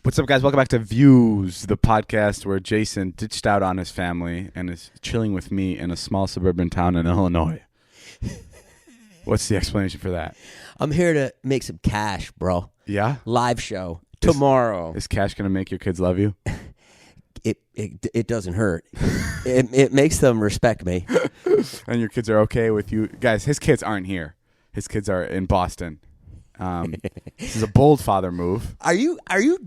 What's up, guys? Welcome back to Views, the podcast where Jason ditched out on his family and is chilling with me in a small suburban town in Illinois. What's the explanation for that? I'm here to make some cash, bro. Yeah? Live show tomorrow. Is cash going to make your kids love you? It doesn't hurt. it makes them respect me. And your kids are okay with you? Guys, his kids aren't here. His kids are in Boston. This is a bold father move. Are you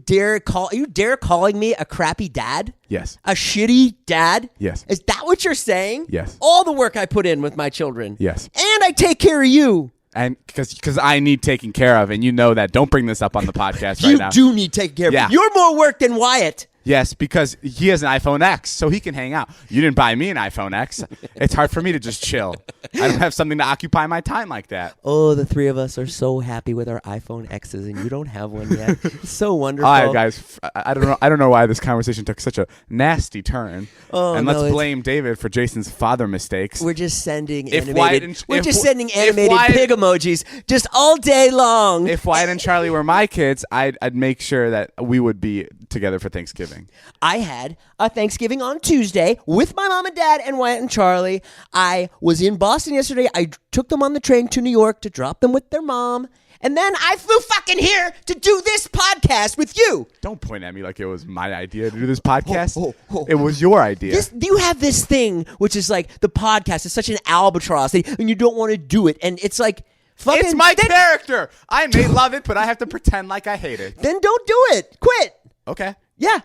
dare calling me a crappy dad? Yes. A shitty dad? Yes. Is that what you're saying? Yes. All the work I put in with my children. Yes. And I take care of you. And because I need taken care of, and you know that. Don't bring this up on the podcast right now. You do need taken care of. Yeah. You're more work than Wyatt. Yes, because he has an iPhone X, so he can hang out. You didn't buy me an iPhone X. It's hard for me to just chill. I don't have something to occupy my time like that. Oh, the three of us are so happy with our iPhone X's, and you don't have one yet. It's so wonderful. All right, guys. I don't know why this conversation took such a nasty turn. And let's blame David for Jason's father mistakes. We're just sending animated pig emojis just all day long. If Wyatt and Charlie were my kids, I'd make sure that we would be together for Thanksgiving. I had a Thanksgiving on Tuesday with my mom and dad and Wyatt and Charlie. I was in Boston yesterday. I took them on the train to New York to drop them with their mom. And then I flew fucking here to do this podcast with you. Don't point at me like it was my idea to do this podcast. It was your idea. You have this thing, which is like the podcast is such an albatross, and you don't want to do it. And it's like, fucking. It's my character. I may love it, but I have to pretend like I hate it. Then don't do it. Quit. Okay. Yeah.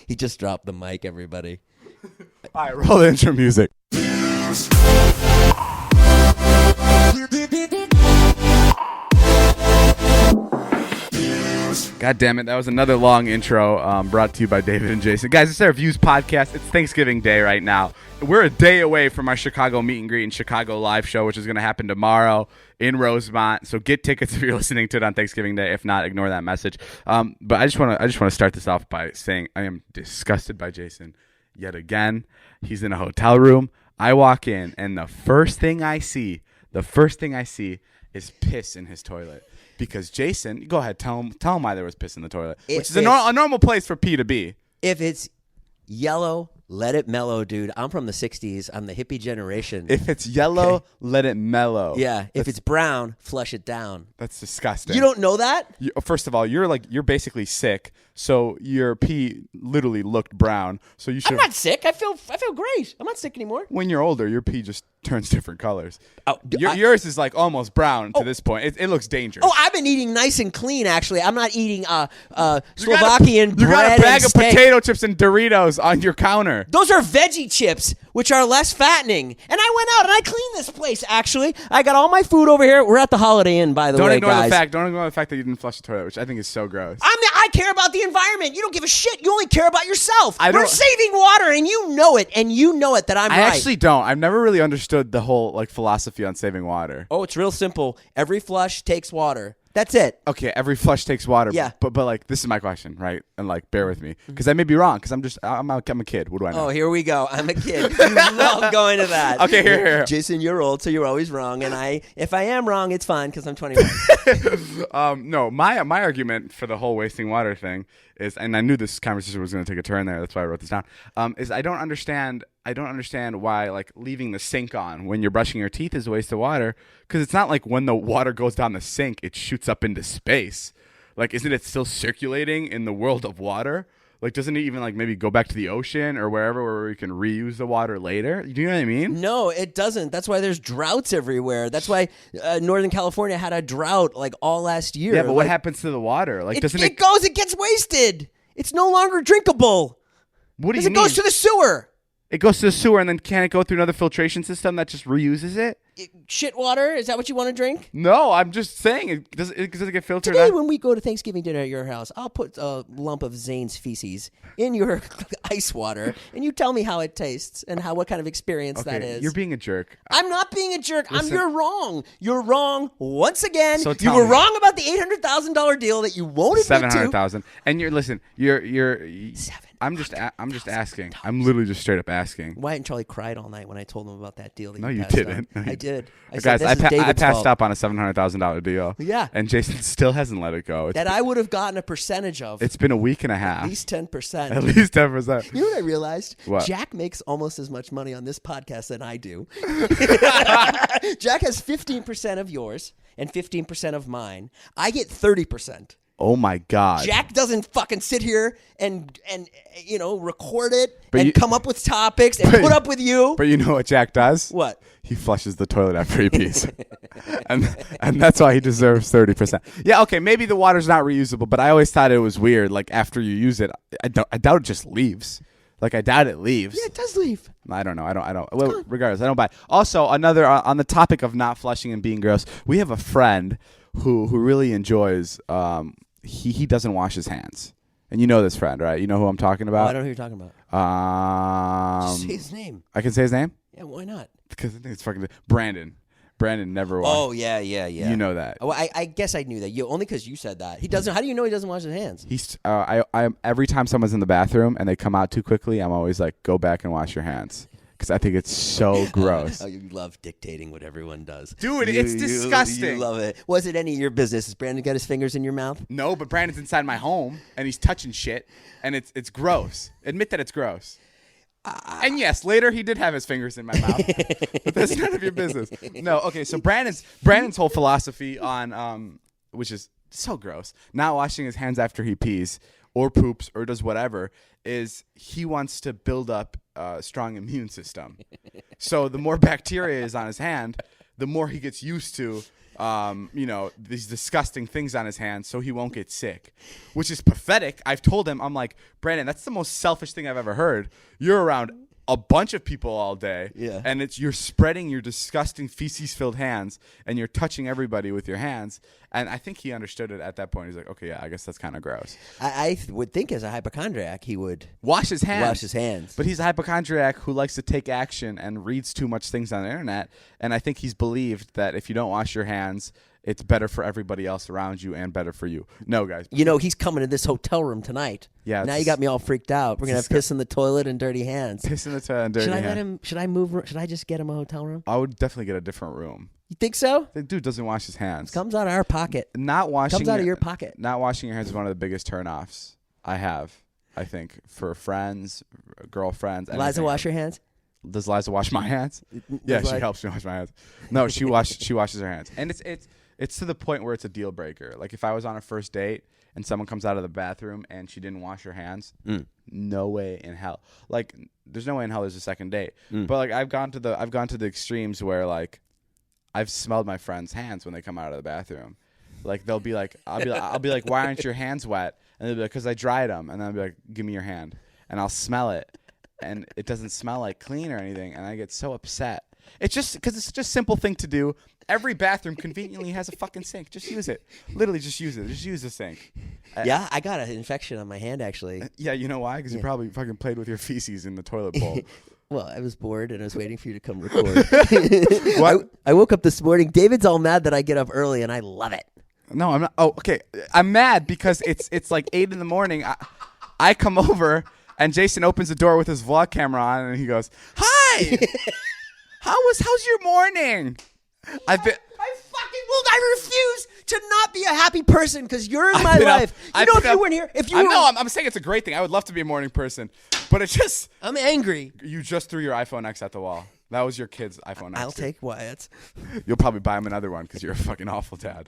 He just dropped the mic, everybody. All right, roll the intro music. God damn it, that was another long intro brought to you by David and Jason. Guys, it's our Views podcast. It's Thanksgiving Day right now. We're a day away from our Chicago meet and greet and Chicago live show, which is going to happen tomorrow in Rosemont. So get tickets if you're listening to it on Thanksgiving Day. If not, ignore that message. But I just want to start this off by saying I am disgusted by Jason yet again. He's in a hotel room. I walk in, and the first thing I see is piss in his toilet. Because Jason, go ahead, tell him why there was piss in the toilet, which is a normal place for pee to be. If it's yellow, let it mellow, dude. I'm from the 60s. I'm the hippie generation. If it's yellow, let it mellow. Yeah. If it's brown, flush it down. That's disgusting. You don't know that? First of all, you're basically sick, so your pee literally looked brown. So you should. I'm not sick. I feel great. I'm not sick anymore. When you're older, your pee just turns different colors. Oh, yours is like almost brown to this point. It looks dangerous. Oh, I've been eating nice and clean, actually. I'm not eating Slovakian bread. You got a bag of steak. potato chips and Doritos on your counter. Those are veggie chips, which are less fattening. And I went out and I cleaned this place, actually. I got all my food over here. We're at the Holiday Inn, by the way, guys. Don't ignore the fact that you didn't flush the toilet, which I think is so gross. I care about the environment. You don't give a shit. You only care about yourself. We're saving water, and you know it. And you know it that I'm right. I actually don't. I've never really understood the whole philosophy on saving water. Oh, it's real simple. Every flush takes water. That's it. Okay, every flush takes water. Yeah. But this is my question, right? And bear with me, because I may be wrong, because I'm a kid. What do I know? Oh, here we go. I'm a kid. You love going to that. Okay, here. Jason, you're old, so you're always wrong. And if I am wrong, it's fine, because I'm 21. No, my argument for the whole wasting water thing is, and I knew this conversation was going to take a turn there. That's why I wrote this down. Is I don't understand why leaving the sink on when you're brushing your teeth is a waste of water, because it's not like when the water goes down the sink it shoots up into space. Isn't it still circulating in the world of water? Doesn't it even maybe go back to the ocean or wherever where we can reuse the water later? Do you know what I mean? No, it doesn't. That's why there's droughts everywhere. That's why Northern California had a drought all last year. Yeah, but what happens to the water? It gets wasted. It's no longer drinkable. What do you mean? It goes to the sewer. It goes to the sewer, and then can it go through another filtration system that just reuses it? Shit water? Is that what you want to drink? No, I'm just saying. Does it get filtered Today, out? when we go to Thanksgiving dinner at your house, I'll put a lump of Zane's feces in your ice water, and you tell me how it tastes and what kind of experience that is. You're being a jerk. I'm not being a jerk. You're wrong. You're wrong once again. So you were wrong about the $800,000 deal that you won't admit to. $700,000. And you're 7. I'm just asking. I'm literally just straight up asking. Wyatt and Charlie cried all night when I told them about that deal. That No, you passed didn't. on. I did. I Guys, said, this is I David's passed fault. up on a $700,000 deal. Yeah. And Jason still hasn't let it go. That I would have gotten a percentage of. It's been a week and a half. At least 10%. At least 10%. You know what I realized? What? Jack makes almost as much money on this podcast than I do. Jack has 15% of yours and 15% of mine. I get 30%. Oh my God. Jack doesn't fucking sit here and record it But and you- come up with topics and put up with you. But you know what Jack does? What? He flushes the toilet after he pees. and that's why he deserves 30%. Yeah, okay, maybe the water's not reusable, but I always thought it was weird. Like, after you use it, I doubt it just leaves. Like, I doubt it leaves. Yeah, it does leave. I don't know. I don't. Well, regardless, I don't buy it. Also, another on the topic of not flushing and being gross, we have a friend who really enjoys. He doesn't wash his hands, and you know this friend, right? You know who I'm talking Oh, about. I don't know who you're talking about. Just say his name. I can say his name Yeah, why not? because I think it's fucking Brandon. Brandon never washed. Oh, yeah. You know that. Oh, I guess I knew that. Only because you said that. He doesn't. How do you know he doesn't wash his hands? He's. I every time someone's in the bathroom and they come out too quickly, I'm always like, go back and wash your hands. Because I think it's so gross. Oh, you love dictating what everyone does. Dude, it's disgusting. You love it. Was it any of your business? Has Brandon got his fingers in your mouth? No, but Brandon's inside my home and he's touching shit, and it's gross. Admit that it's gross. And yes, later he did have his fingers in my mouth, but that's none of your business. No, okay. So Brandon's whole philosophy on which is so gross, not washing his hands after he pees or poops or does whatever, is he wants to build up a strong immune system. So the more bacteria is on his hand, the more he gets used to these disgusting things on his hands, so he won't get sick, which is pathetic. I've told him, I'm like, Brandon, that's the most selfish thing I've ever heard. You're around a bunch of people all day, and you're spreading your disgusting feces-filled hands, and you're touching everybody with your hands. And I think he understood it at that point. He's like, okay, yeah, I guess that's kind of gross. I would think as a hypochondriac he would wash his hands. Wash his hands. But he's a hypochondriac who likes to take action and reads too much things on the internet. And I think he's believed that if you don't wash your hands, it's better for everybody else around you and better for you. No, guys. You know, he's coming to this hotel room tonight. Yeah. Now you got me all freaked out. We're going to have piss in the toilet and dirty hands. Piss in the toilet and dirty hands. Should I just get him a hotel room? I would definitely get a different room. You think so? The dude doesn't wash his hands. Comes out of our pocket. Comes out of your pocket. Not washing your hands is one of the biggest turnoffs I have, I think, for friends, girlfriends. Liza, wash your hands? Does Liza wash my hands? Yeah, she helps me wash my hands. No, she washes her hands. And it's to the point where it's a deal breaker. Like if I was on a first date and someone comes out of the bathroom and she didn't wash her hands, no way in hell. Like there's no way in hell there's a second date. But like I've gone to the extremes where like I've smelled my friends' hands when they come out of the bathroom. Like they'll be like, I'll be like, why aren't your hands wet? And they'll be like, because I dried them. And then I'll be like, give me your hand, and I'll smell it, and it doesn't smell like clean or anything, and I get so upset. It's just because it's such a simple thing to do. Every bathroom conveniently has a fucking sink. Just use it. Literally, just use it. Just use the sink. Yeah, I got an infection on my hand actually. Yeah, you know why? Because you probably fucking played with your feces in the toilet bowl. Well, I was bored and I was waiting for you to come record. I woke up this morning. David's all mad that I get up early, and I love it. No, I'm not. Oh, okay. I'm mad because it's like 8 a.m. I come over and Jason opens the door with his vlog camera on, and he goes, "Hi, how's your morning?" I refuse to not be a happy person because you're in my life. If you weren't here, I'm saying it's a great thing. I would love to be a morning person, but it's just I'm angry. You just threw your iPhone X at the wall. That was your kid's iPhone X. I'll take Wyatt's. You'll probably buy him another one because you're a fucking awful dad.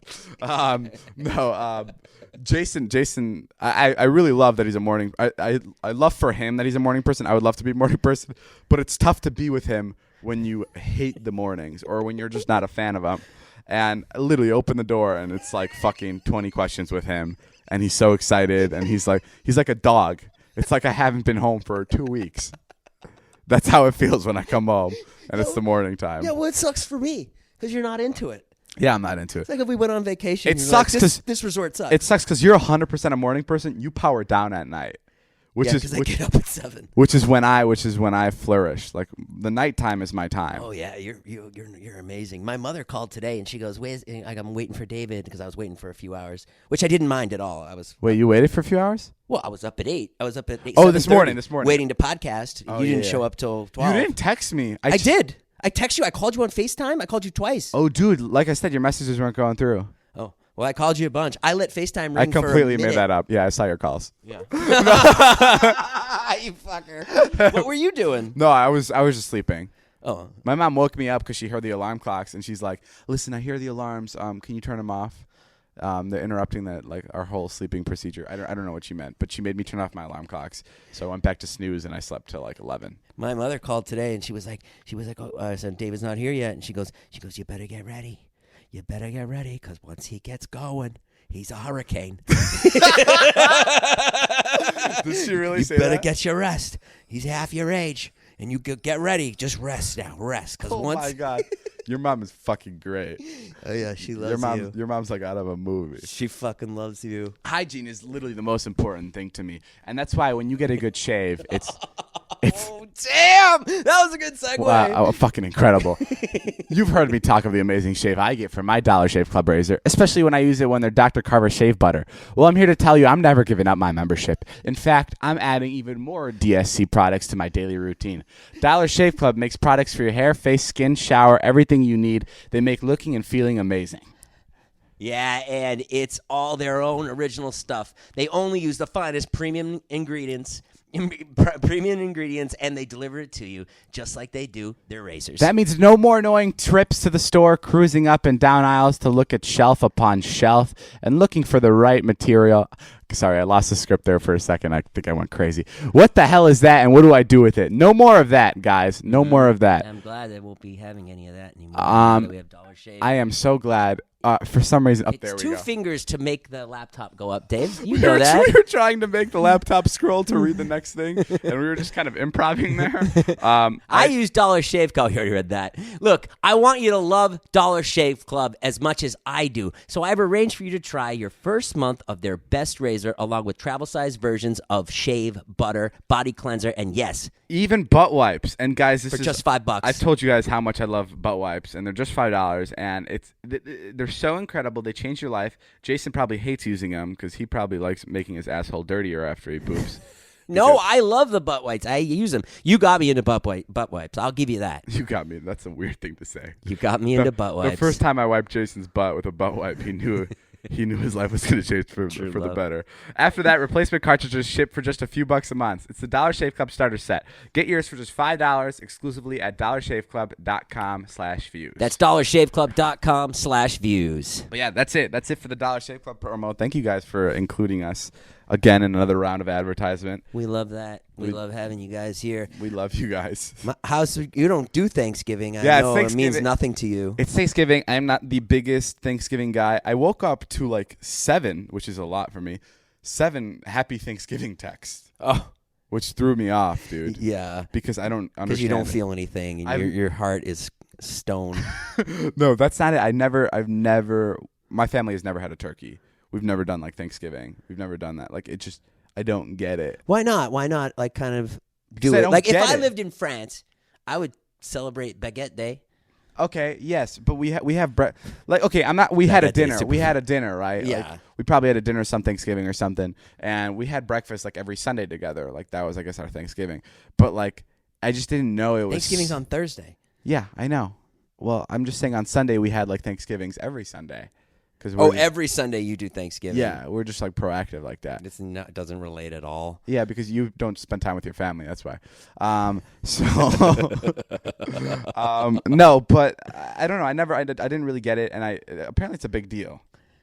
Jason, I really love that he's a morning. I love for him that he's a morning person. I would love to be a morning person, but it's tough to be with him when you hate the mornings or when you're just not a fan of them. And I literally open the door and it's like fucking 20 questions with him, and he's so excited, and he's like a dog. It's like I haven't been home for 2 weeks. That's how it feels when I come home and it's the morning time. Yeah, well, it sucks for me because you're not into it. Yeah, I'm not into it. It's like if we went on vacation. It sucks because this resort sucks. It sucks because you're 100% a morning person. You power down at night. Which because I get up at 7. Which is when I flourish. Like the nighttime is my time. Oh yeah, you're amazing. My mother called today and she goes, I'm waiting for David because I was waiting for a few hours, which I didn't mind at all. Wait, you waited for a few hours? Well, I was up at 8. I was up at 8. Oh, this morning, waiting to podcast. Oh, you didn't show up till 12. You didn't text me. I did. I texted you. I called you on FaceTime. I called you twice. Oh, dude, like I said, your messages weren't going through. Oh, well, I called you a bunch. I let FaceTime ring. I completely for a made that up. Yeah, I saw your calls. Yeah. You fucker. What were you doing? No, I was just sleeping. Oh. My mom woke me up because she heard the alarm clocks, and she's like, "Listen, I hear the alarms. Can you turn them off? They're interrupting our whole sleeping procedure." I don't know what she meant, but she made me turn off my alarm clocks. So I went back to snooze, and I slept till like 11. My mother called today, and she was like, "Oh, I said David's not here yet," and she goes, "You better get ready. You better get ready because once he gets going, he's a hurricane." Did she really say that? You better that? get your rest. He's half your age, and you get ready. Just rest now. Rest. Oh, my God. Your mom is fucking great. Oh, yeah. She loves you. Your mom's like out of a movie. She fucking loves you. Hygiene is literally the most important thing to me. And that's why when you get a good shave, it's oh, damn. That was a good segue. Wow, fucking incredible. You've heard me talk of the amazing shave I get from my Dollar Shave Club razor, especially when I use it when they're Dr. Carver shave butter. Well, I'm here to tell you I'm never giving up my membership. In fact, I'm adding even more DSC products to my daily routine. Dollar Shave Club makes products for your hair, face, skin, shower, everything you need. They make looking and feeling amazing. Yeah, and it's all their own original stuff. They only use the finest premium ingredients, and they deliver it to you just like they do their razors. That means no more annoying trips to the store, cruising up and down aisles to look at shelf upon shelf and looking for the right material. Sorry, I lost the script there for a second. I think I went crazy. What the hell is that, and what do I do with it? No more of that, guys. No more of that. I'm glad they won't be having any of that anymore. We have Dollar Shave. I am so glad. For some reason, there we go. It's 2 fingers to make the laptop go up, Dave. You know that. We were trying to make the laptop scroll to read the next thing, and we were just kind of improvising there. I use Dollar Shave Club. You already read that. Look, I want you to love Dollar Shave Club as much as I do. So I've arranged for you to try your first month of their best razor, along with travel-sized versions of shave, butter, body cleanser, and yes, even butt wipes. And guys, this for is just $5. I've told you guys how much I love butt wipes, and they're just $5, and they're so incredible. They change your life. Jason probably hates using them because he probably likes making his asshole dirtier after he poops. No, I love the butt wipes. I use them. You got me into butt wipes. I'll give you that. You got me. That's a weird thing to say. You got me into butt wipes. The first time I wiped Jason's butt with a butt wipe, he knew his life was going to change for the better. After that, replacement cartridges ship for just a few bucks a month. It's the Dollar Shave Club starter set. Get yours for just $5 exclusively at dollarshaveclub.com/views. That's dollarshaveclub.com/views. But yeah, that's it. That's it for the Dollar Shave Club promo. Thank you guys for including us again in another round of advertisement. We love that. We love having you guys here. We love you guys. You don't do Thanksgiving. I know it means nothing to you. It's Thanksgiving. I'm not the biggest Thanksgiving guy. I woke up to like 7, which is a lot for me. 7 Happy Thanksgiving texts. Oh, which threw me off, dude. Yeah, because I don't understand. Because you don't feel anything, and your heart is stone. No, that's not it. I've never. My family has never had a turkey. We've never done like Thanksgiving. We've never done that. Like it just, I don't get it. Why not? Why not? Like kind of do it. Like if I lived in France, I would celebrate Baguette Day. Okay, yes, but we have like okay, I'm not. We had a dinner. We had a dinner, right? Yeah. Like, we probably had a dinner some Thanksgiving or something, and we had breakfast like every Sunday together. Like that was, I guess, our Thanksgiving. But like, I just didn't know it was. Thanksgiving's on Thursday. Yeah, I know. Well, I'm just saying on Sunday we had like Thanksgivings every Sunday. Every Sunday you do Thanksgiving. Yeah, we're just like proactive like that. It doesn't relate at all. Yeah, because you don't spend time with your family. That's why. No, but I don't know. I didn't really get it, and apparently it's a big deal.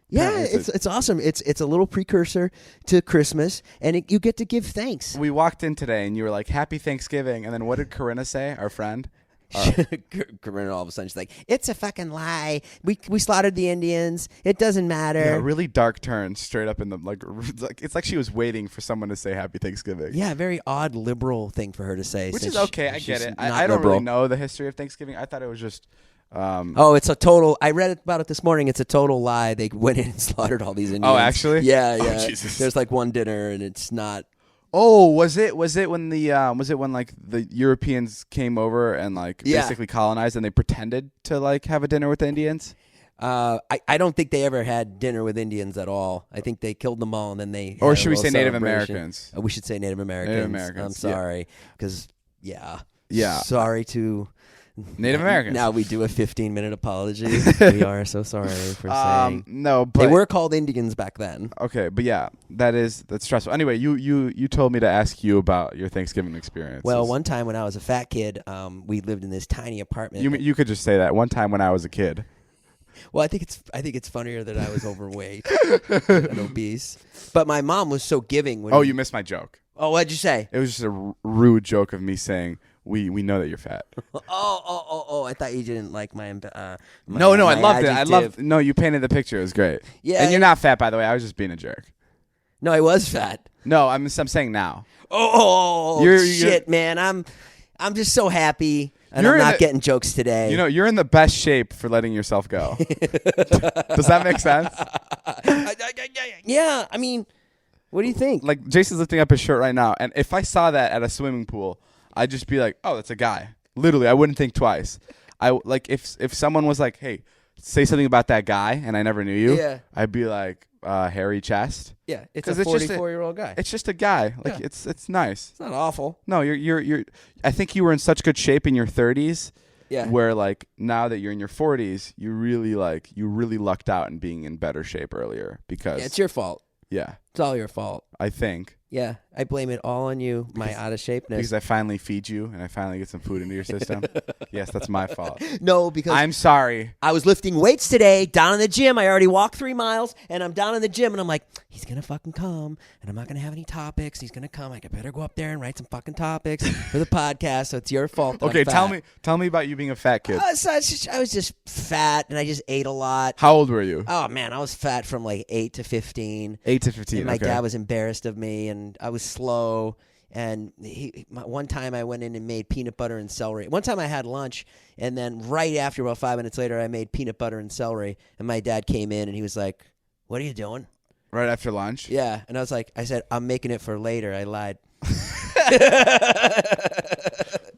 Yeah, it's awesome. It's a little precursor to Christmas, and you get to give thanks. We walked in today, and you were like, "Happy Thanksgiving," and then what did Corinna say? Our friend. Corinna all of a sudden she's like, "It's a fucking lie. We slaughtered the Indians. It doesn't matter." Yeah, really dark turn straight up in the like. It's like she was waiting for someone to say Happy Thanksgiving. Yeah, very odd liberal thing for her to say. Which is okay. I get it. I don't really know the history of Thanksgiving. I thought it was just. It's a total. I read about it this morning. It's a total lie. They went in and slaughtered all these Indians. Oh, actually? Yeah. Oh, Jesus. There's like one dinner, and it's not. Oh, was it when like the Europeans came over and like basically colonized and they pretended to like have a dinner with the Indians? I don't think they ever had dinner with Indians at all. I think they killed them all and then they. Or should we say Native Americans? We should say Native Americans. Native Americans. I'm sorry, because yeah. Sorry to Native Americans. Now we do a 15-minute apology. We are so sorry for saying. No, but they were called Indians back then. Okay, but yeah, that's stressful. Anyway, you told me to ask you about your Thanksgiving experience. Well, one time when I was a fat kid, we lived in this tiny apartment. You could just say that. One time when I was a kid. Well, I think it's funnier that I was overweight and obese. But my mom was so giving. You missed my joke. Oh, what'd you say? It was just a rude joke of me saying we know that you're fat. Oh! I thought you didn't like my. No, I loved adjective. it. No, you painted the picture. It was great. Yeah, and you're not fat, by the way. I was just being a jerk. No, I was fat. No, I'm saying now. Shit, man! I'm just so happy. And I'm not getting jokes today. You know, you're in the best shape for letting yourself go. Does that make sense? Yeah, I mean, what do you think? Like, Jason's lifting up his shirt right now, and if I saw that at a swimming pool, I'd just be like, oh, that's a guy. Literally, I wouldn't think twice. If someone was like, hey, say something about that guy, and I never knew you, I'd be like, hairy chest. Yeah, it's a 44-year-old guy. It's just a guy. Like it's nice. It's not awful. No, you're. I think you were in such good shape in your 30s. Yeah. Where like now that you're in your 40s, you really lucked out in being in better shape earlier because it's your fault. Yeah. It's all your fault. I think. Yeah, I blame it all on you, my out of shapeness. Because I finally feed you and I finally get some food into your system. Yes, that's my fault. No, because I'm sorry. I was lifting weights today down in the gym. I already walked 3 miles, and I'm down in the gym, and I'm like, he's gonna fucking come, and I'm not gonna have any topics. He's gonna come. I better go up there and write some fucking topics for the podcast. So it's your fault. That Okay, I'm fat. tell me about you being a fat kid. I was just fat, and I just ate a lot. How old were you? Oh man, I was fat from like 8 to 15. 8 to 15. And my dad was embarrassed of me, and I was slow. And one time I went in and made peanut butter and celery. One time I had lunch, and then right after, about 5 minutes later, I made peanut butter and celery. And my dad came in, and he was like, "What are you doing?" Right after lunch? Yeah. And I said, "I'm making it for later." I lied.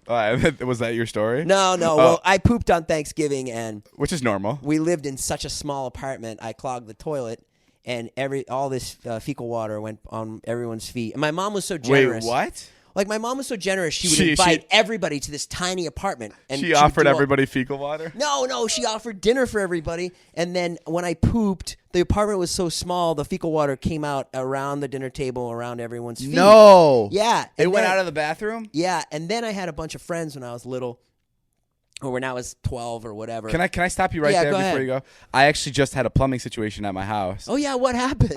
Was that your story? No. Oh. Well, I pooped on Thanksgiving, and which is normal. We lived in such a small apartment. I clogged the toilet. And all this fecal water went on everyone's feet. And my mom was so generous. Wait, what? Like, my mom was so generous, she would invite everybody to this tiny apartment. And she offered everybody fecal water? No, she offered dinner for everybody. And then when I pooped, the apartment was so small, the fecal water came out around the dinner table, around everyone's feet. No. Yeah. It went out of the bathroom? Yeah. And then I had a bunch of friends when I was little. Or when I was 12 or whatever. Can I stop you right there before you go? I actually just had a plumbing situation at my house. Oh, yeah. What happened?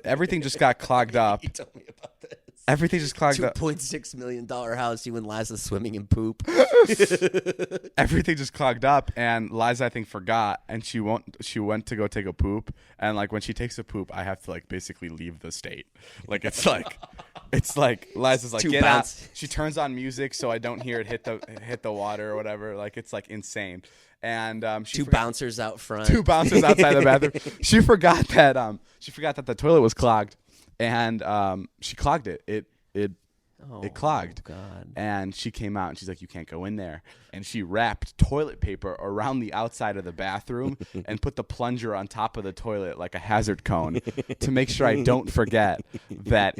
Everything just got clogged up. You told me about this. Everything just clogged up. $2.6 million house. You and Liza swimming in poop. Everything just clogged up, and Liza, I think, forgot, and she went to go take a poop, and like when she takes a poop, I have to like basically leave the state. Like it's like Liza's like get out. She turns on music so I don't hear it hit the water or whatever. Like it's like insane. And two bouncers out front. 2 bouncers outside the bathroom. She forgot that the toilet was clogged, and she clogged it. It clogged. Oh, God. And she came out and she's like, you can't go in there. And she wrapped toilet paper around the outside of the bathroom and put the plunger on top of the toilet like a hazard cone to make sure I don't forget that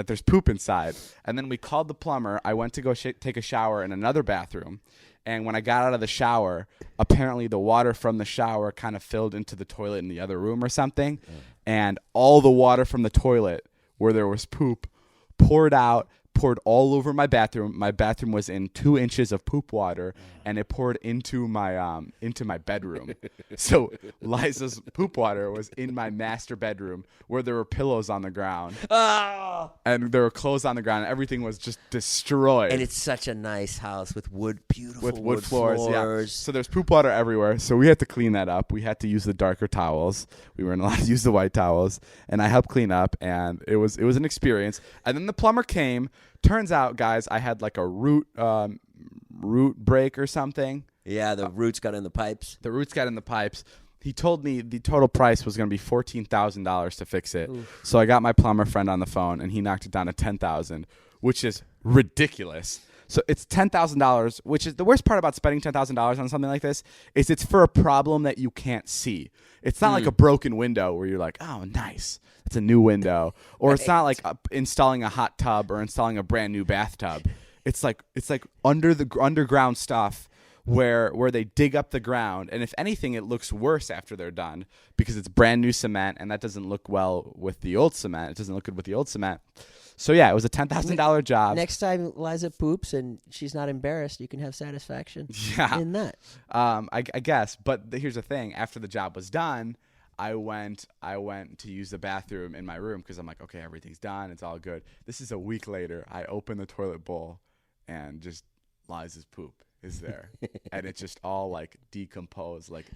there's poop inside. And then we called the plumber. I went to go take a shower in another bathroom. And when I got out of the shower, apparently the water from the shower kind of filled into the toilet in the other room or something. And all the water from the toilet where there was poop poured all over my bathroom. My bathroom was in 2 inches of poop water, and it poured into my bedroom. So Liza's poop water was in my master bedroom, where there were pillows on the ground, and there were clothes on the ground. And everything was just destroyed. And it's such a nice house with beautiful wood floors. Yeah. So there's poop water everywhere. So we had to clean that up. We had to use the darker towels. We weren't allowed to use the white towels, and I helped clean up, and it was an experience. And then the plumber came. Turns out, guys, I had like a root break or something. Yeah, the roots got in the pipes. The roots got in the pipes. he told me the total price was going to be $14,000 to fix it. Oof. So I got my plumber friend on the phone, and he knocked it down to $10,000, which is ridiculous. So it's $10,000, which is the worst part about spending $10,000 on something like this is it's for a problem that you can't see. It's not like a broken window where you're like, oh, nice, it's a new window, or it's not like installing a hot tub or installing a brand new bathtub. It's like underground stuff where they dig up the ground, and if anything, it looks worse after they're done because it's brand new cement, and that doesn't look well with the old cement. It doesn't look good with the old cement. So yeah, it was a $10,000 job. Next time Liza poops and she's not embarrassed, you can have satisfaction in that. I guess. But here's the thing: after the job was done, I went to use the bathroom in my room because I'm like, okay, everything's done, it's all good. This is a week later. I open the toilet bowl, and just Liza's poop is there, and it's just all like decomposed. Like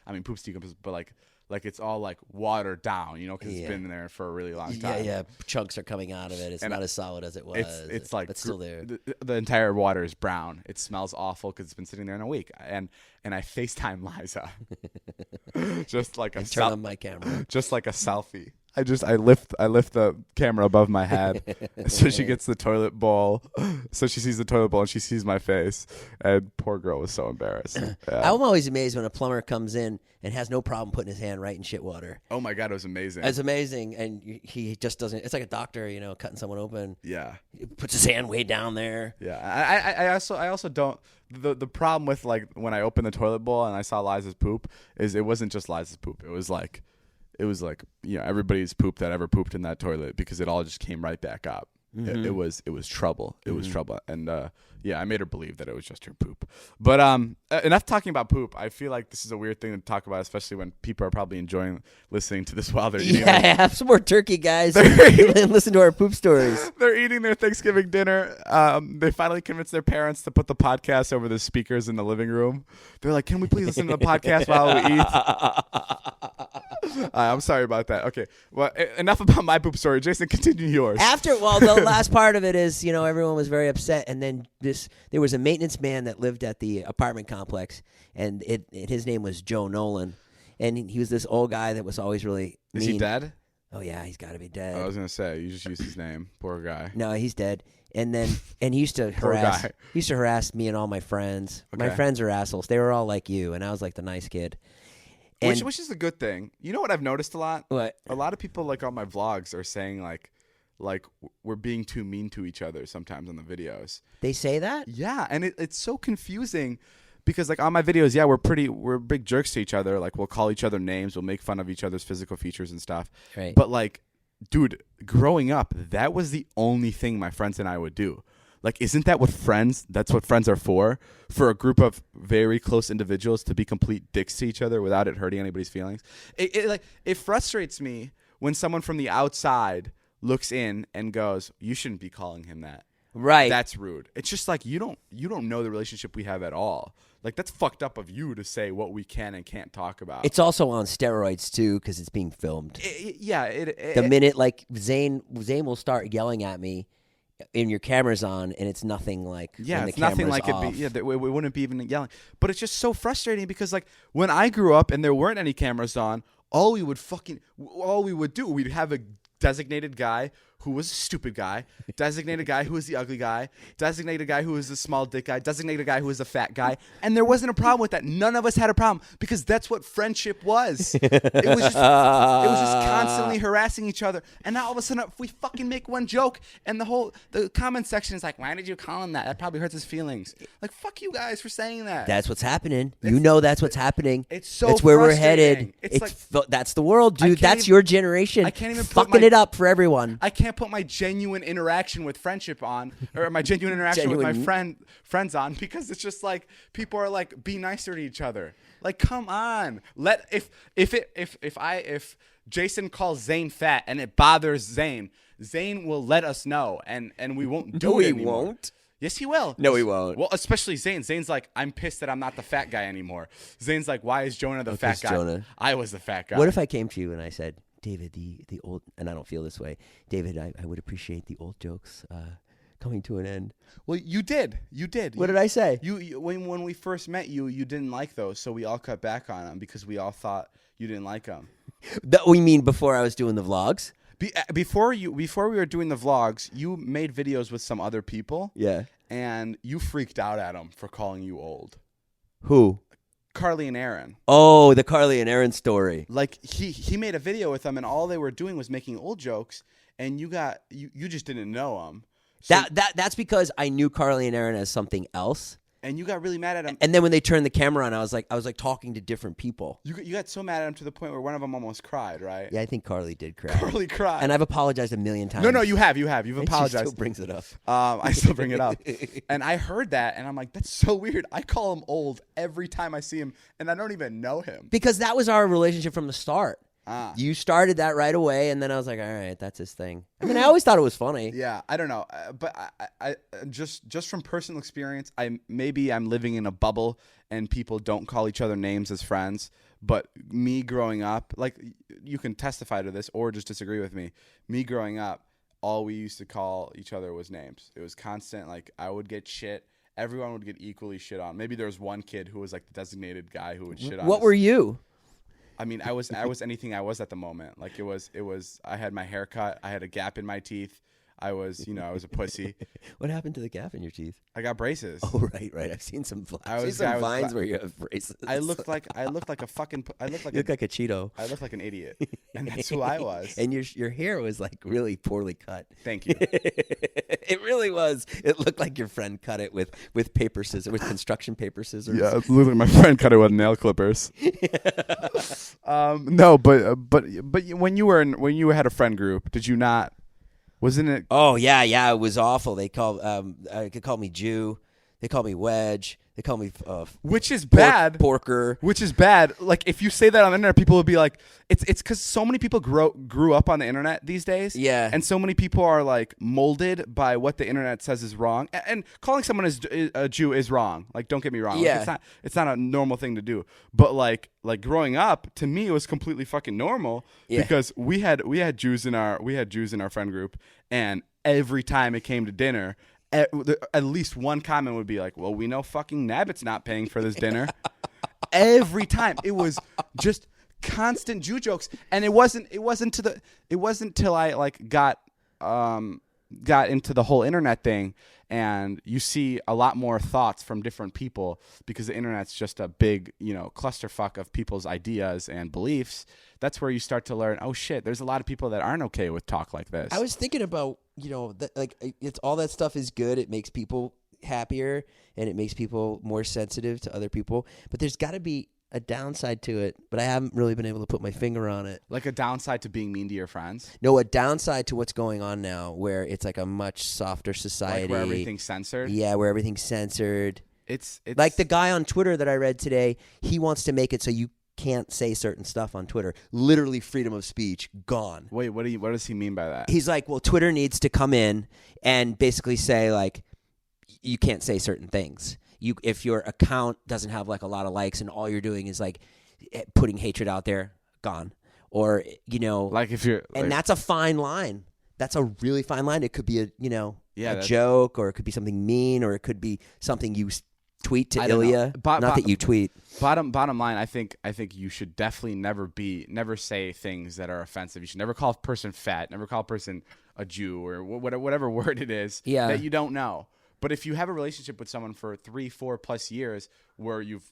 I mean, poop's decomposed, but like it's all like watered down, you know, because it's been there for a really long time. Yeah, chunks are coming out of it. It's not as solid as it was. It's like, but still there. The entire water is brown. It smells awful because it's been sitting there in a week. And I FaceTime Liza, just like a turn on my camera, just like a selfie. I lift the camera above my head so she gets the toilet bowl, so she sees the toilet bowl and she sees my face. And poor girl was so embarrassed. Yeah. I'm always amazed when a plumber comes in and has no problem putting his hand right in shit water. Oh my God, it was amazing. It's amazing, and he just doesn't. It's like a doctor, you know, cutting someone open. Yeah, he puts his hand way down there. Yeah, I also don't. The problem with like when I opened the toilet bowl and I saw Liza's poop is it wasn't just Liza's poop. It was like, you know, everybody's poop that ever pooped in that toilet because it all just came right back up. Mm-hmm. It was trouble. It was trouble. And yeah, I made her believe that it was just her poop. But enough talking about poop. I feel like this is a weird thing to talk about, especially when people are probably enjoying listening to this while they're eating. Yeah, have some more turkey, guys. And listen to our poop stories. They're eating their Thanksgiving dinner. They finally convinced their parents to put the podcast over the speakers in the living room. They're like, "Can we please listen to the podcast while we eat?" I'm sorry about that. Okay, well, enough about my poop story. Jason, continue yours. The last part of it is, you know, everyone was very upset, and then there was a maintenance man that lived at the apartment complex, and his name was Joe Nolan, and he was this old guy that was always really mean. Is he dead? Oh yeah, he's got to be dead. I was gonna say you just used his name. Poor guy. No, he's dead. And he used to harass me and all my friends. Okay. My friends are assholes. They were all like you, and I was like the nice kid. Which is a good thing. You know what I've noticed a lot? What? A lot of people like on my vlogs are saying like we're being too mean to each other sometimes on the videos. They say that? Yeah, and it's so confusing because like on my videos, yeah, we're big jerks to each other. Like we'll call each other names, we'll make fun of each other's physical features and stuff. Right. But like, dude, growing up, that was the only thing my friends and I would do. Like, isn't that that's what friends are for? For a group of very close individuals to be complete dicks to each other without it hurting anybody's feelings. It frustrates me when someone from the outside looks in and goes, "You shouldn't be calling him that." Right. That's rude. It's just like you don't know the relationship we have at all. Like that's fucked up of you to say what we can and can't talk about. It's also on steroids too because it's being filmed. The minute like Zane will start yelling at me, and your camera's on, and it's nothing like when it's the nothing like off. it. It wouldn't be even yelling. But it's just so frustrating because like when I grew up and there weren't any cameras on, all we would do, we'd have a designated guy who was a stupid guy, designated guy who was the ugly guy, designated guy who was the small dick guy, designated guy who was the fat guy, and there wasn't a problem with that. None of us had a problem because that's what friendship was. It was just constantly harassing each other. And now all of a sudden, if we fucking make one joke, and the comment section is like, "Why did you call him that? That probably hurts his feelings." Like, fuck you guys for saying that. That's what's happening. That's what's happening. That's where we're headed. It's that's the world, dude. That's your generation. I can't even fucking it up for everyone. I can't put my genuine interaction with friendship on, or my genuine interaction with my friends on, because it's just like people are like, be nicer to each other. Like, come on. If Jason calls Zane fat and it bothers Zane will let us know, and we won't do it anymore. No, he won't. Yes, he will. No, he won't. Well, especially Zane. Zane's like, I'm pissed that I'm not the fat guy anymore. Zane's like, why is Jonah the fat guy? Jonah. I was the fat guy. What if I came to you and I said, David, the old, and I don't feel this way, David, I would appreciate the old jokes coming to an end. Well, you did. What did I say? You when we first met you didn't like those, so we all cut back on them because we all thought you didn't like them. That we mean before I was doing the vlogs? Before we were doing the vlogs, you made videos with some other people. Yeah. And you freaked out at them for calling you old. Who? Carly and Aaron. Oh, the Carly and Aaron story. Like he made a video with them, and all they were doing was making old jokes, and you just didn't know them. So, That's because I knew Carly and Aaron as something else. And you got really mad at them. And then when they turned the camera on, I was like talking to different people. You got so mad at them to the point where one of them almost cried, right? Yeah, I think Carly did cry. Carly cried. And I've apologized a million times. No, you have. You've And apologized. she still brings it up. I still bring it up. And I heard that, and I'm like, that's so weird. I call him old every time I see him, and I don't even know him. Because that was our relationship from the start. You started that right away, and then I was like, all right, that's his thing. I mean, I always thought it was funny. Yeah, I don't know, but I just from personal experience, maybe I'm living in a bubble, and people don't call each other names as friends. But me growing up, like you can testify to this or just disagree with me. Me growing up, all we used to call each other was names. It was constant. Like I would get shit. Everyone would get equally shit on. Maybe there was one kid who was like the designated guy who would shit on. What were you? I mean, I was anything I was at the moment. Like it was. I had my hair cut. I had a gap in my teeth. I was a pussy. What happened to the gap in your teeth? I got braces. Oh, right. I've seen some vines where you have braces. I looked like a fucking. You look like a Cheeto. I looked like an idiot, and that's who I was. And your hair was like really poorly cut. Thank you. It really was. It looked like your friend cut it with paper scissors, with construction paper scissors. Yeah, it looked like my friend cut it with nail clippers. No, but when you had a friend group, did you not? Wasn't it? Oh yeah, it was awful. They called me Jew. They called me Wedge. They called me which is bad. Porker. Which is bad. Like if you say that on the internet, people will be like, it's because so many people grew up on the internet these days. Yeah. And so many people are like molded by what the internet says is wrong. And calling someone a Jew is wrong. Like don't get me wrong. Yeah. Like, it's not a normal thing to do. But like growing up, to me it was completely fucking normal because we had Jews in our friend group, and every time it came to dinner, at least one comment would be like, well, we know fucking Nabbitt's not paying for this dinner. Every time. It was just constant Jew jokes. And it wasn't till I like got into the whole internet thing, and you see a lot more thoughts from different people because the internet's just a big, clusterfuck of people's ideas and beliefs. That's where you start to learn, oh shit, there's a lot of people that aren't okay with talk like this. I was thinking about, that, like it's all that stuff is good. It makes people happier and it makes people more sensitive to other people. But there's got to be a downside to it, but I haven't really been able to put my finger on it. Like a downside to being mean to your friends? No, a downside to what's going on now, where it's like a much softer society. Like where everything's censored? Yeah, where everything's censored. It's like the guy on Twitter that I read today, he wants to make it so you can't say certain stuff on Twitter. Literally freedom of speech gone. Wait, what does he mean by that? He's like, well, Twitter needs to come in and basically say like, you can't say certain things. If your account doesn't have like a lot of likes and all you're doing is like putting hatred out there, gone. Or like if you're, and that's a fine line. That's a really fine line. It could be a joke, or it could be something mean, or it could be something you tweet to Ilya. Not that you tweet. Bottom line, I think you should definitely never say things that are offensive. You should never call a person fat, never call a person a Jew, or whatever word it is that you don't know. But if you have a relationship with someone for 3-4 plus years where you've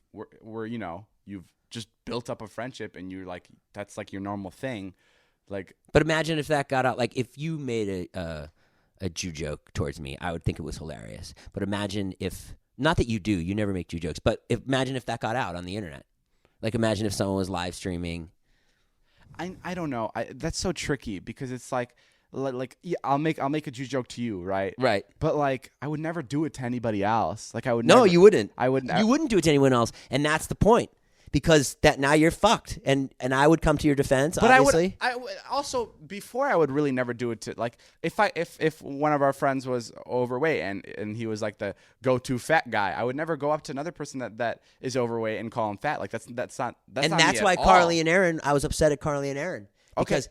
just built up a friendship and you're like, that's like your normal thing, like. But imagine if that got out. Like if you made a Jew joke towards me, I would think it was hilarious. But imagine if, not that you never make Jew jokes, but imagine if that got out on the internet. Like imagine if someone was live streaming. I don't know. That's so tricky because it's like yeah, I'll make a Jew joke to you, right? Right. But like I would never do it to anybody else. Like I would. No, you wouldn't. I wouldn't. You wouldn't do it to anyone else, and that's the point. Because that now you're fucked, and I would come to your defense. But obviously. I would also before I would really never do it to like if one of our friends was overweight and he was like the go-to fat guy, I would never go up to another person that is overweight and call him fat. Like that's not. And that's why Carly and Aaron. I was upset at Carly and Aaron Because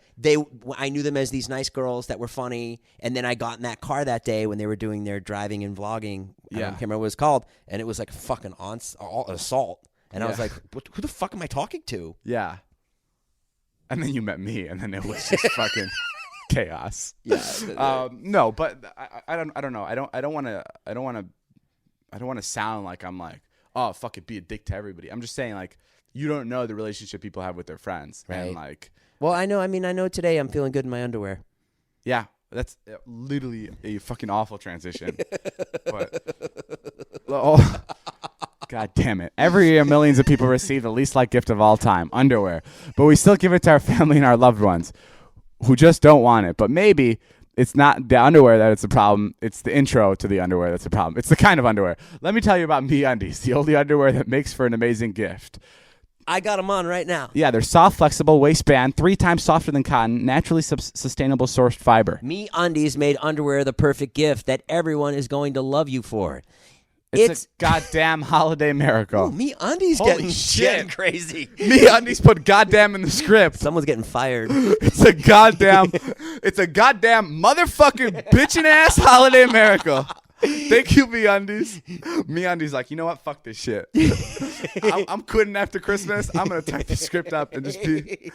I knew them as these nice girls that were funny, and then I got in that car that day when they were doing their driving and vlogging. I can't remember what it was called, and it was like a fucking assault. And I was like, who the fuck am I talking to? Yeah. And then you met me, and then it was just fucking chaos. Yeah. No, but I don't know. I don't want to sound like I'm like, oh, fuck it, be a dick to everybody. I'm just saying, like, you don't know the relationship people have with their friends. Right. And like, well, I know today I'm feeling good in my underwear. Yeah. That's literally a fucking awful transition. But God damn it. Every year, millions of people receive the least liked gift of all time, underwear. But we still give it to our family and our loved ones who just don't want it. But maybe it's not the underwear that it's a problem. It's the intro to the underwear that's a problem. It's the kind of underwear. Let me tell you about MeUndies, the only underwear that makes for an amazing gift. I got them on right now. Yeah, they're soft, flexible, waistband, 3 times softer than cotton, naturally sustainable sourced fiber. MeUndies made underwear the perfect gift that everyone is going to love you for. It's a goddamn holiday miracle. Ooh, MeUndies getting crazy. MeUndies put goddamn in the script. Someone's getting fired. It's a goddamn motherfucking bitchin' ass holiday miracle. Thank you, MeUndies. MeUndies like, you know what? Fuck this shit. I'm quitting after Christmas. I'm gonna type the script up and just be.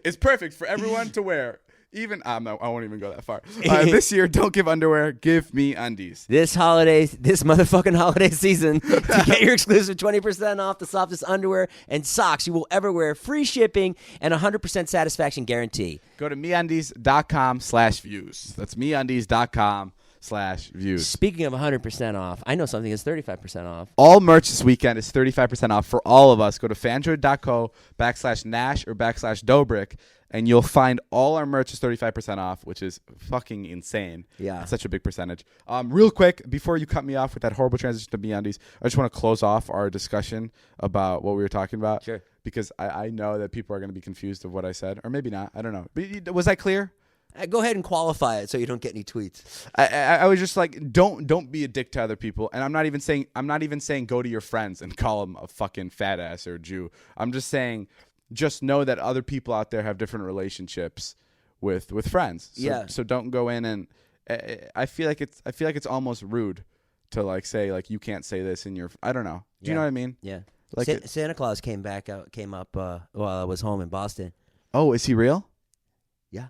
It's perfect for everyone to wear. Even I won't even go that far. This year, don't give underwear. Give MeUndies. This motherfucking holiday season, to get your exclusive 20% off the softest underwear and socks you will ever wear, free shipping, and 100% satisfaction guarantee. Go to MeUndies.com/views. That's MeUndies.com/views. Speaking of 100% off, I know something that's 35% off. All merch this weekend is 35% off for all of us. Go to fandroid.co/Nash or /Dobrik. And you'll find all our merch is 35% off, which is fucking insane. Yeah. It's such a big percentage. Real quick, before you cut me off with that horrible transition to MeUndies, I just want to close off our discussion about what we were talking about. Sure. Because I know that people are going to be confused of what I said. Or maybe not. I don't know. But was I clear? Go ahead and qualify it so you don't get any tweets. I was just like, don't be a dick to other people. And I'm not even saying go to your friends and call them a fucking fat ass or a Jew. I'm just saying, just know that other people out there have different relationships with friends. So don't go in and I feel like it's almost rude to like say like you can't say this in your. I don't know. Do you know what I mean? Yeah. Like Santa Claus came up while I was home in Boston. Oh, is he real? Yeah.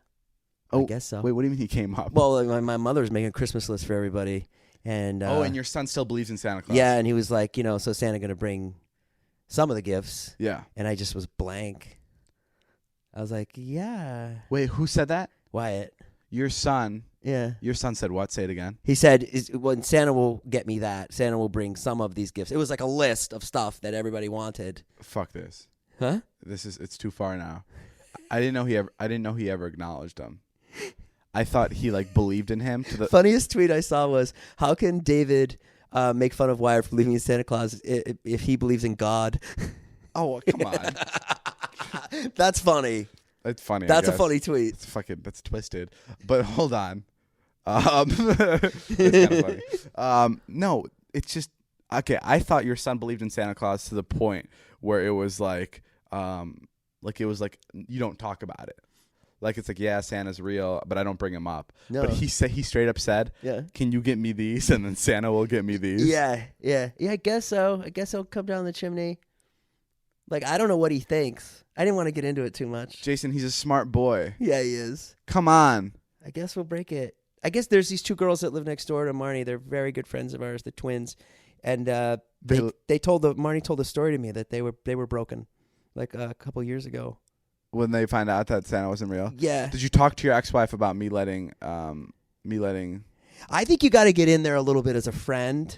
Oh, I guess so. Wait, what do you mean he came up? Well, my mother was making a Christmas list for everybody, and and your son still believes in Santa Claus. Yeah, and he was like, so Santa gonna bring some of the gifts. Yeah. And I just was blank. I was like, yeah. Wait, who said that? Wyatt. Your son. Yeah. Your son said what? Say it again. He said, when Santa will get me that, Santa will bring some of these gifts. It was like a list of stuff that everybody wanted. Fuck this. Huh? It's too far now. I didn't know he ever acknowledged him. I thought he like believed in him. Funniest tweet I saw was, how can David make fun of Wyatt for believing in Santa Claus if he believes in God? Oh, come on. That's funny. It's funny. That's a funny tweet. That's twisted. But hold on. It's kind of funny. No, it's just okay. I thought your son believed in Santa Claus to the point where it was like it was like you don't talk about it. Like it's like, yeah, Santa's real, but I don't bring him up. No. But he straight up said, yeah, can you get me these? And then Santa will get me these. Yeah. I guess so. I guess he'll come down the chimney. Like, I don't know what he thinks. I didn't want to get into it too much. Jason, he's a smart boy. Yeah, he is. Come on. I guess we'll break it. I guess there's these 2 girls that live next door to Marnie. They're very good friends of ours, the twins. And Marnie told a story to me that they were broken like a couple years ago. When they find out that Santa wasn't real? Yeah. Did you talk to your ex-wife about me letting I think you got to get in there a little bit as a friend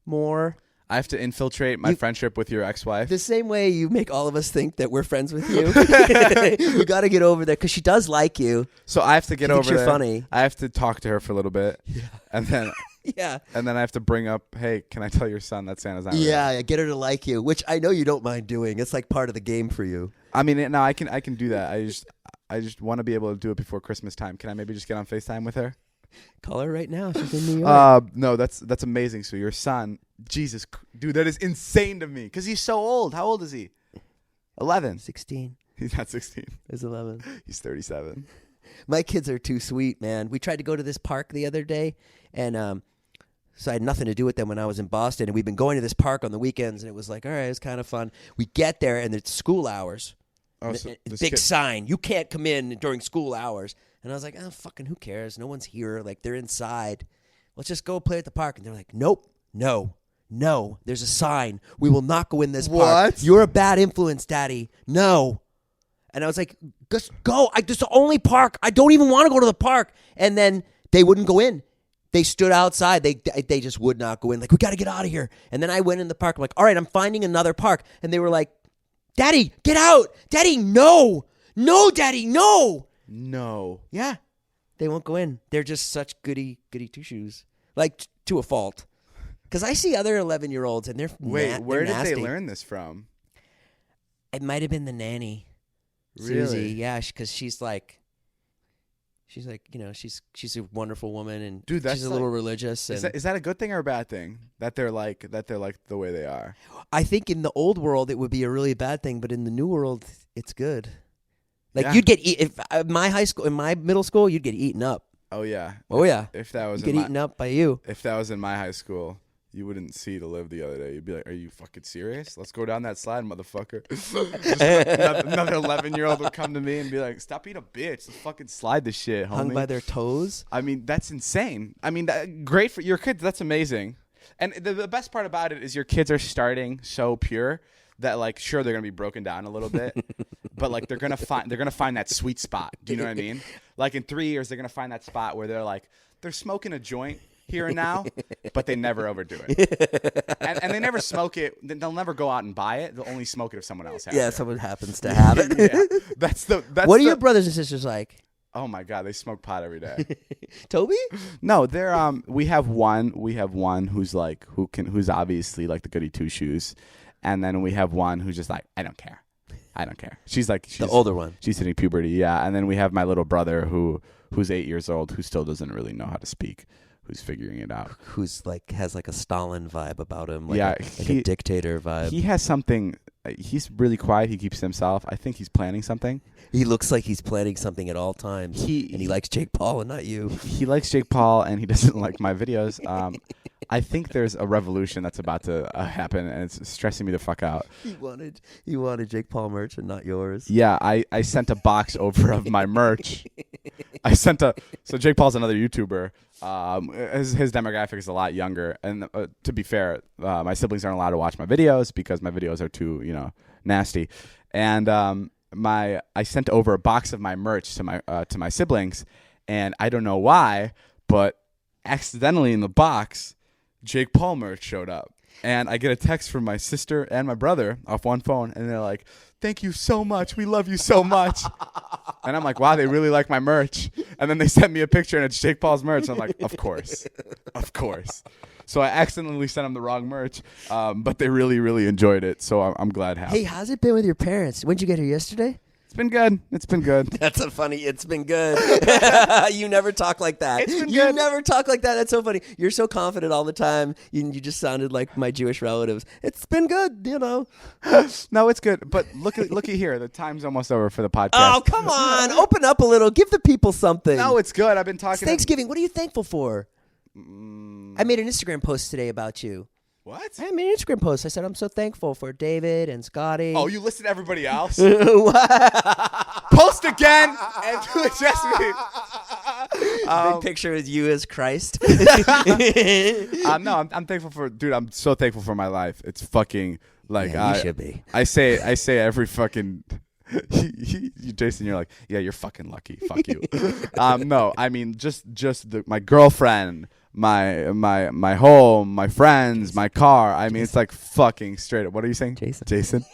more. I have to infiltrate my friendship with your ex-wife? The same way you make all of us think that we're friends with you. You got to get over there because she does like you. So I have to get over there. You're funny. I have to talk to her for a little bit. Yeah. And then yeah. And then I have to bring up, hey, can I tell your son that Santa's not real? Yeah, get her to like you, which I know you don't mind doing. It's like part of the game for you. I mean, no, I can do that. I just want to be able to do it before Christmas time. Can I maybe just get on FaceTime with her? Call her right now. She's in New York. No, that's amazing. So your son, Jesus, dude, that is insane to me because he's so old. How old is he? 11. 16. He's not 16. He's 11. He's 37. My kids are too sweet, man. We tried to go to this park the other day, and so I had nothing to do with them when I was in Boston, and we've been going to this park on the weekends, and it was like, all right, it's kind of fun. We get there, and it's school hours. Oh, so Big sign. You can't come in during school hours. And I was like, oh, fucking who cares? No one's here. Like, they're inside. Let's just go play at the park. And they're like, nope, no, there's a sign. We will not go in this park. What? You're a bad influence, Daddy. No. And I was like, just go. This is the only park. I don't even want to go to the park. And then they wouldn't go in. They stood outside. They just would not go in. Like, we got to get out of here. And then I went in the park. I'm like, all right, I'm finding another park. And they were like, Daddy, get out. Daddy, no. No, Daddy, no. No. Yeah. They won't go in. They're just such goody two-shoes. Like, to a fault. Because I see other 11-year-olds, and they're Wait, where they're did they nasty. learn this from? It might have been the nanny. Really? Susie. Yeah, because she's like, she's a wonderful woman, and Dude, that's she's a little religious. And Is that a good thing or a bad thing that they're like the way they are? I think in the old world it would be a really bad thing, but in the new world it's good. Like Yeah. you'd get if my high school, in my middle school, you'd get eaten up. Oh yeah. Oh yeah. If that was You'd get eaten up by you. If that was in my high school, you wouldn't see to live the other day. You'd be like, "Are you fucking serious? Let's go down that slide, motherfucker." another 11-year-old would come to me and be like, "Stop being a bitch. Let's fucking slide this shit, homie." Hung by their toes. I mean, that's insane. I mean, great for your kids. That's amazing. And the best part about it is your kids are starting so pure that, like, sure, they're gonna be broken down a little bit, but like they're gonna find that sweet spot. Do you know what I mean? Like in 3 years, they're gonna find that spot where they're smoking a joint here and now, but they never overdo it, and they never smoke it. They'll never go out and buy it. They'll only smoke it if someone else has it. Yeah, someone happens to have it. Yeah. That's what are your brothers and sisters like? Oh my God, they smoke pot every day. Toby? No, they're we have one who's who's obviously like the goody two shoes, and then we have one who's just like, I don't care. She's The older one. She's hitting puberty, yeah. And then we have my little brother who's 8 years old, who still doesn't really know how to speak, who's figuring it out. Who's like has like a Stalin vibe about him, like Yeah, a dictator vibe. He has something. He's really quiet. He keeps to himself. I think he's planning something. He looks like he's planning something at all times. And he likes Jake Paul and not you. He likes Jake Paul, and he doesn't like my videos. I think there's a revolution that's about to happen, and it's stressing me the fuck out. He wanted Jake Paul merch and not yours. Yeah, I sent a box over of my merch. So Jake Paul's another YouTuber. His demographic is a lot younger, and to be fair, my siblings aren't allowed to watch my videos because my videos are too nasty. And I sent over a box of my merch to my siblings, and I don't know why, but accidentally in the box, Jake Paul merch showed up. And I get a text from my sister and my brother off one phone, and they're like, "Thank you so much. We love you so much." And I'm like, wow, they really like my merch. And then they sent me a picture, and it's Jake Paul's merch. I'm like, of course. So I accidentally sent them the wrong merch, but they really, really enjoyed it. So I'm glad. Hey, how's it been with your parents? When'd you get here, yesterday? It's been good. That's a funny, it's been good. You never talk like that. It's been you good. never talk like that. That's so funny. You're so confident all the time. You just sounded like my Jewish relatives. It's been good, No, it's good. But looky here. The time's almost over for the podcast. Oh, come on. Open up a little. Give the people something. No, it's good. I've been It's talking. Thanksgiving. What are you thankful for? I made an Instagram post today about you. What? I made an Instagram post. I said, I'm so thankful for David and Scotty. Oh, you listed everybody else? What? Post again and do it just me. Big picture with you as Christ. No, I'm thankful for, dude. I'm so thankful for my life. It's fucking like Yeah, you should be. I say every fucking. Jason, you're like, yeah, you're fucking lucky. Fuck you. No, I mean just my girlfriend, my home, my friends, my car. I mean, it's like fucking straight up. What are you saying, Jason?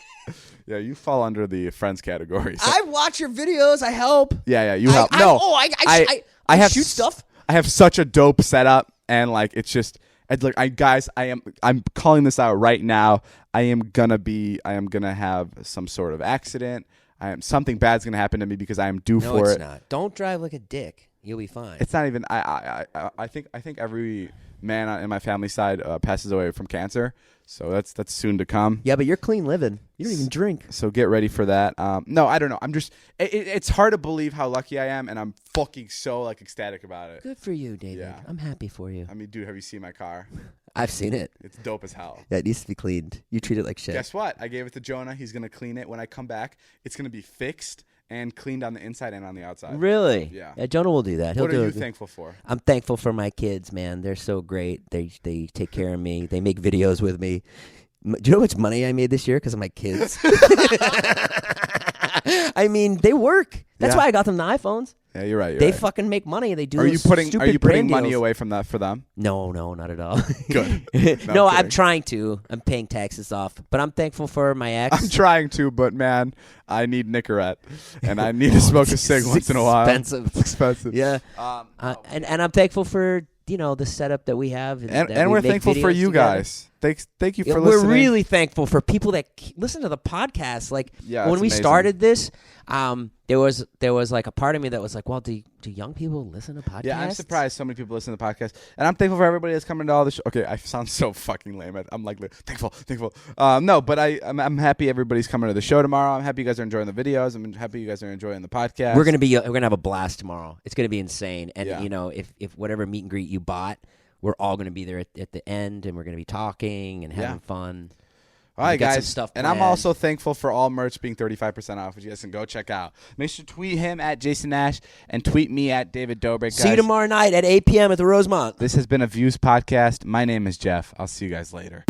Yeah, you fall under the friends category. So. I watch your videos. I help. Yeah, you help. I have shoot stuff. I have such a dope setup, and like it's just. I'm calling this out right now. I am gonna have some sort of accident. Something bad's gonna happen to me because I am due for it. No, it's not. Don't drive like a dick. You'll be fine. It's not even. I think man in my family side passes away from cancer. So that's soon to come. Yeah, but you're clean living. You don't even drink. So get ready for that. No, I don't know. I'm just. It's hard to believe how lucky I am, and I'm fucking so like ecstatic about it. Good for you, David. Yeah. I'm happy for you. I mean, dude, have you seen my car? I've seen it. It's dope as hell. Yeah, it needs to be cleaned. You treat it like shit. Guess what? I gave it to Jonah. He's gonna clean it when I come back. It's gonna be fixed and cleaned on the inside and on the outside. Really? Yeah. Jonah will do that. He'll What do are you it. thankful for? I'm thankful for my kids, man. They're so great. They take care of me. They make videos with me. Do you know how much money I made this year because of my kids? I mean, they work. That's why I got them the iPhones. Yeah, you're right. They fucking make money. They do. Are you putting brand money deals. away from that for them? No, not at all. Good. No, I'm kidding. trying to. I'm paying taxes off, but I'm thankful for my ex. I'm trying to, but man, I need Nicorette, and I need to smoke a cig once in a while. Expensive. It's expensive. Yeah. And I'm thankful for the setup that we have, And we're thankful for you guys. Thank you for listening. We're really thankful for people that listen to the podcast. Like when we amazing. started this, there was like a part of me that was like, well, do young people listen to podcasts? Yeah, I'm surprised so many people listen to the podcast, and I'm thankful for everybody that's coming to all the show. Okay, I sound so fucking lame. I'm like thankful. No, but I'm happy everybody's coming to the show tomorrow. I'm happy you guys are enjoying the videos. I'm happy you guys are enjoying the podcast. We're gonna have a blast tomorrow. It's gonna be insane. And Yeah. if whatever meet and greet you bought, we're all gonna be there at the end, and we're gonna be talking and having fun. All right, got some guys. stuff And I'm planned. also thankful for all merch being 35% off, which you guys can go check out. Make sure to tweet him at Jason Nash and tweet me at David Dobrik. Guys, See you tomorrow night at 8 p.m. at the Rosemont. This has been a Views podcast. My name is Jeff. I'll see you guys later.